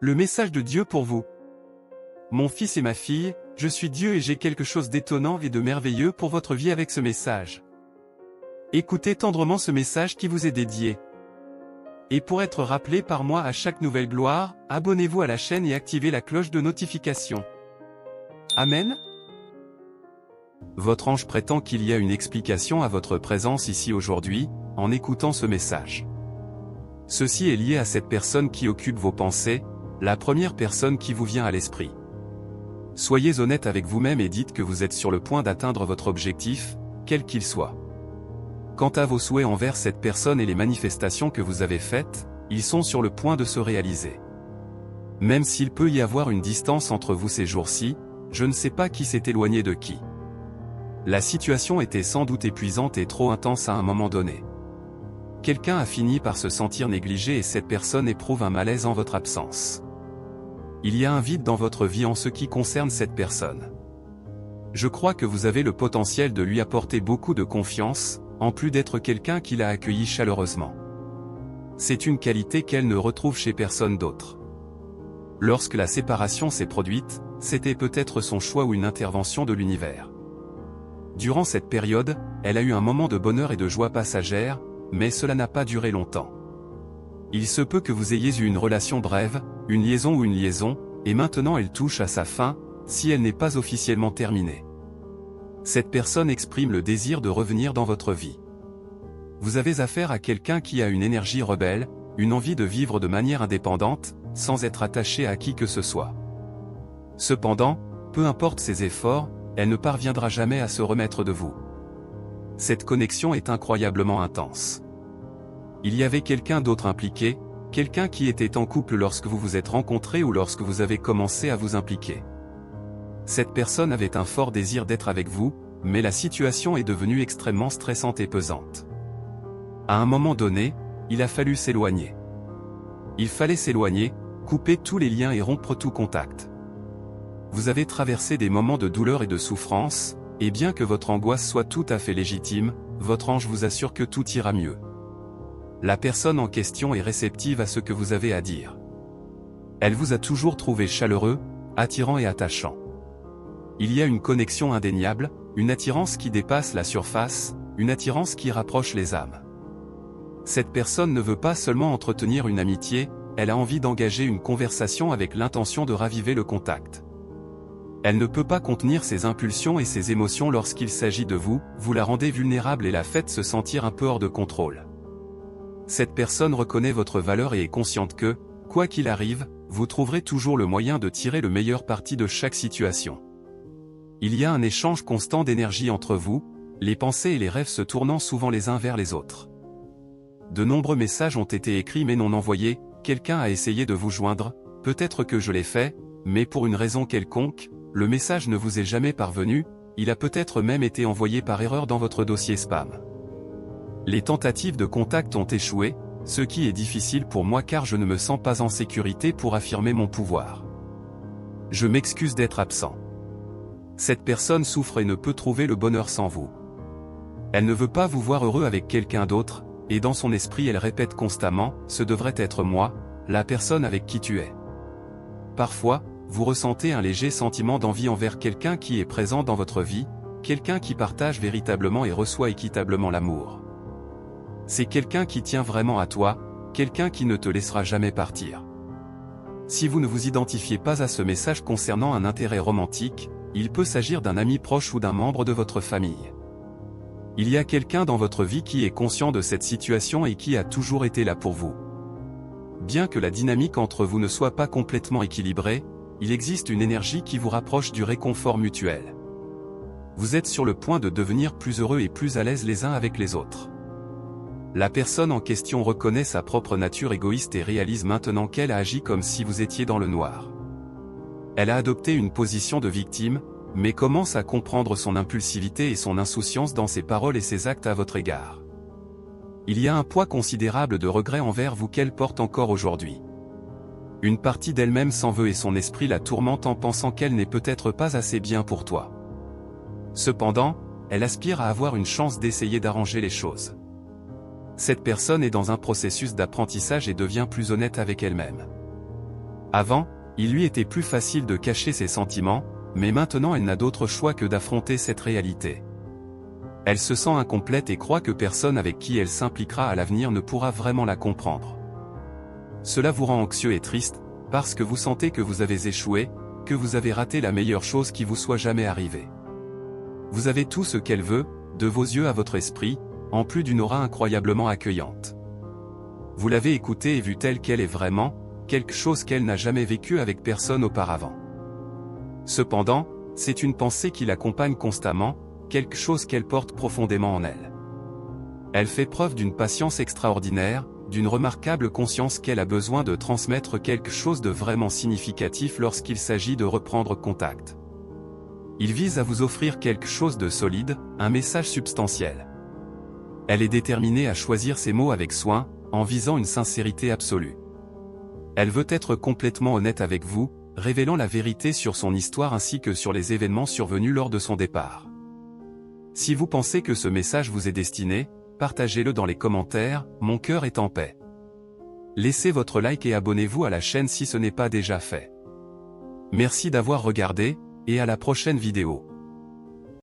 Le message de Dieu pour vous. Mon fils et ma fille, je suis Dieu et j'ai quelque chose d'étonnant et de merveilleux pour votre vie avec ce message. Écoutez tendrement ce message qui vous est dédié. Et pour être rappelé par moi à chaque nouvelle gloire, abonnez-vous à la chaîne et activez la cloche de notification. Amen. Votre ange prétend qu'il y a une explication à votre présence ici aujourd'hui, en écoutant ce message. Ceci est lié à cette personne qui occupe vos pensées, la première personne qui vous vient à l'esprit. Soyez honnête avec vous-même et dites que vous êtes sur le point d'atteindre votre objectif, quel qu'il soit. Quant à vos souhaits envers cette personne et les manifestations que vous avez faites, ils sont sur le point de se réaliser. Même s'il peut y avoir une distance entre vous ces jours-ci, je ne sais pas qui s'est éloigné de qui. La situation était sans doute épuisante et trop intense à un moment donné. Quelqu'un a fini par se sentir négligé et cette personne éprouve un malaise en votre absence. Il y a un vide dans votre vie en ce qui concerne cette personne. Je crois que vous avez le potentiel de lui apporter beaucoup de confiance, en plus d'être quelqu'un qui l'a accueilli chaleureusement. C'est une qualité qu'elle ne retrouve chez personne d'autre. Lorsque la séparation s'est produite, c'était peut-être son choix ou une intervention de l'univers. Durant cette période, elle a eu un moment de bonheur et de joie passagère, mais cela n'a pas duré longtemps. Il se peut que vous ayez eu une relation brève, une liaison ou une liaison, et maintenant elle touche à sa fin, si elle n'est pas officiellement terminée. Cette personne exprime le désir de revenir dans votre vie. Vous avez affaire à quelqu'un qui a une énergie rebelle, une envie de vivre de manière indépendante, sans être attaché à qui que ce soit. Cependant, peu importe ses efforts, elle ne parviendra jamais à se remettre de vous. Cette connexion est incroyablement intense. Il y avait quelqu'un d'autre impliqué, quelqu'un qui était en couple lorsque vous vous êtes rencontrés ou lorsque vous avez commencé à vous impliquer. Cette personne avait un fort désir d'être avec vous, mais la situation est devenue extrêmement stressante et pesante. À un moment donné, il a fallu s'éloigner. Il fallait s'éloigner, couper tous les liens et rompre tout contact. Vous avez traversé des moments de douleur et de souffrance, et bien que votre angoisse soit tout à fait légitime, votre ange vous assure que tout ira mieux. La personne en question est réceptive à ce que vous avez à dire. Elle vous a toujours trouvé chaleureux, attirant et attachant. Il y a une connexion indéniable, une attirance qui dépasse la surface, une attirance qui rapproche les âmes. Cette personne ne veut pas seulement entretenir une amitié, elle a envie d'engager une conversation avec l'intention de raviver le contact. Elle ne peut pas contenir ses impulsions et ses émotions lorsqu'il s'agit de vous, vous la rendez vulnérable et la faites se sentir un peu hors de contrôle. Cette personne reconnaît votre valeur et est consciente que, quoi qu'il arrive, vous trouverez toujours le moyen de tirer le meilleur parti de chaque situation. Il y a un échange constant d'énergie entre vous, les pensées et les rêves se tournant souvent les uns vers les autres. De nombreux messages ont été écrits mais non envoyés, quelqu'un a essayé de vous joindre, peut-être que je l'ai fait, mais pour une raison quelconque, le message ne vous est jamais parvenu, il a peut-être même été envoyé par erreur dans votre dossier spam. Les tentatives de contact ont échoué, ce qui est difficile pour moi car je ne me sens pas en sécurité pour affirmer mon pouvoir. Je m'excuse d'être absent. Cette personne souffre et ne peut trouver le bonheur sans vous. Elle ne veut pas vous voir heureux avec quelqu'un d'autre, et dans son esprit elle répète constamment « ce devrait être moi, la personne avec qui tu es ». Parfois, vous ressentez un léger sentiment d'envie envers quelqu'un qui est présent dans votre vie, quelqu'un qui partage véritablement et reçoit équitablement l'amour. C'est quelqu'un qui tient vraiment à toi, quelqu'un qui ne te laissera jamais partir. Si vous ne vous identifiez pas à ce message concernant un intérêt romantique, il peut s'agir d'un ami proche ou d'un membre de votre famille. Il y a quelqu'un dans votre vie qui est conscient de cette situation et qui a toujours été là pour vous. Bien que la dynamique entre vous ne soit pas complètement équilibrée, il existe une énergie qui vous rapproche du réconfort mutuel. Vous êtes sur le point de devenir plus heureux et plus à l'aise les uns avec les autres. La personne en question reconnaît sa propre nature égoïste et réalise maintenant qu'elle a agi comme si vous étiez dans le noir. Elle a adopté une position de victime, mais commence à comprendre son impulsivité et son insouciance dans ses paroles et ses actes à votre égard. Il y a un poids considérable de regret envers vous qu'elle porte encore aujourd'hui. Une partie d'elle-même s'en veut et son esprit la tourmente en pensant qu'elle n'est peut-être pas assez bien pour toi. Cependant, elle aspire à avoir une chance d'essayer d'arranger les choses. Cette personne est dans un processus d'apprentissage et devient plus honnête avec elle-même. Avant, il lui était plus facile de cacher ses sentiments, mais maintenant elle n'a d'autre choix que d'affronter cette réalité. Elle se sent incomplète et croit que personne avec qui elle s'impliquera à l'avenir ne pourra vraiment la comprendre. Cela vous rend anxieux et triste, parce que vous sentez que vous avez échoué, que vous avez raté la meilleure chose qui vous soit jamais arrivée. Vous avez tout ce qu'elle veut, de vos yeux à votre esprit, en plus d'une aura incroyablement accueillante. Vous l'avez écoutée et vue telle qu'elle est vraiment, quelque chose qu'elle n'a jamais vécu avec personne auparavant. Cependant, c'est une pensée qui l'accompagne constamment, quelque chose qu'elle porte profondément en elle. Elle fait preuve d'une patience extraordinaire, d'une remarquable conscience qu'elle a besoin de transmettre quelque chose de vraiment significatif lorsqu'il s'agit de reprendre contact. Il vise à vous offrir quelque chose de solide, un message substantiel. Elle est déterminée à choisir ses mots avec soin, en visant une sincérité absolue. Elle veut être complètement honnête avec vous, révélant la vérité sur son histoire ainsi que sur les événements survenus lors de son départ. Si vous pensez que ce message vous est destiné, partagez-le dans les commentaires, mon cœur est en paix. Laissez votre like et abonnez-vous à la chaîne si ce n'est pas déjà fait. Merci d'avoir regardé, et à la prochaine vidéo.